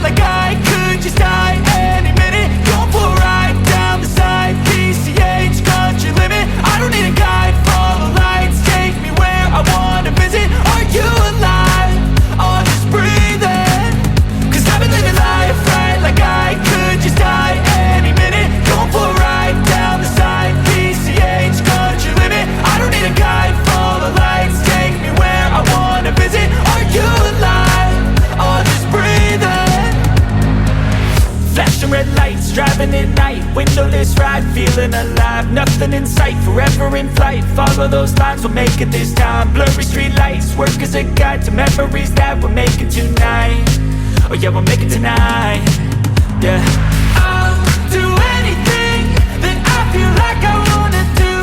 right, like I could just die any minute. Going for a ride down the side, PCH, country limit. I don't need a guide, follow lights, take me where I wanna visit. Are you alive? I'll just breathe in, 'cause I've been living life right, like I could just die any minute. Going for a ride down the side, PCH, country limit. I don't need a guide, follow lights, take me where I wanna visit. Are you alive? I'll just breathe in. Flashing red lights, driving at night, windowless ride, feeling alive. Nothing in sight, forever in flight. Follow those lines, we'll make it this time. Blurry street lights, work as a guide to memories that we're making tonight. Oh yeah, we'll make it tonight. Yeah. I'll do anything that I feel like I wanna do.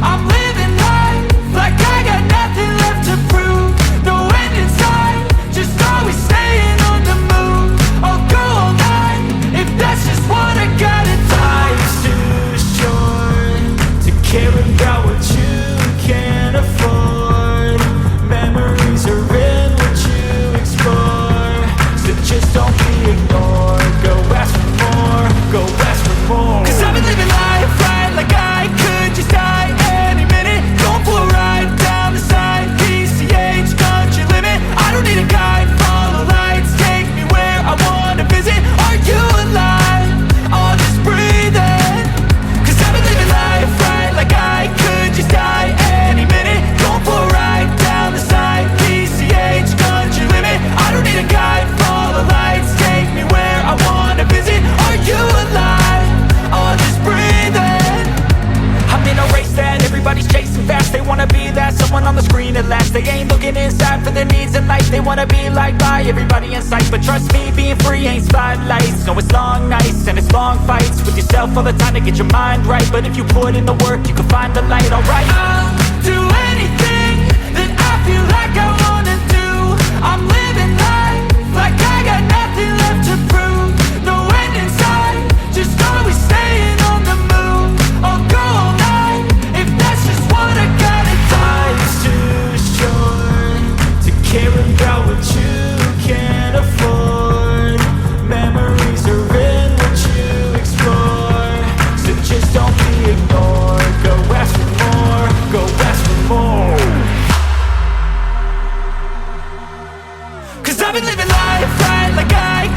I'm living life like I got nothing left to prove. No end in sight, just always staying on the move. I'll go all night if that's just what I gotta do. Life's too short to care about what you can't afford. Memories are in what you explore, so just don't be ignored. Go ask for more, go ask for more. 'Cause I've been living life right, like I could just die any minute. Going for a ride down the side, PCH, country limit. I don't need a guide, follow lights, take me where I wanna visit. Are you alive? I'll just breathe in, 'cause I've been living life right, like I could just die any minute. Going for a ride down the side, PCH, country limit. I don't need a guide, follow lights, take me where I wanna visit. Are you alive? I'll just breathe in. I'm in a race that everybody's chasing fast. They wanna be that someone on the screen at last. They ain't looking inside for their needs in life. They wanna be liked by everybody in sight. But trust me, being free ain't spotlights. No, it's long nights and it's long fights with yourself all the time to get your mind right. But if you put in the work, you can find the light, alright? I'll do anything that I feel like I wanna do. I'm living life like I got nothing left to prove. No end in sight, just always staying on the move. I'll go all night if that's just what I gotta do. Life's too short to care about what you can't afford. Memories are in what you explore, so just don't be ignored. Go ask for more, go ask for more. 'Cause I've been living life right, like I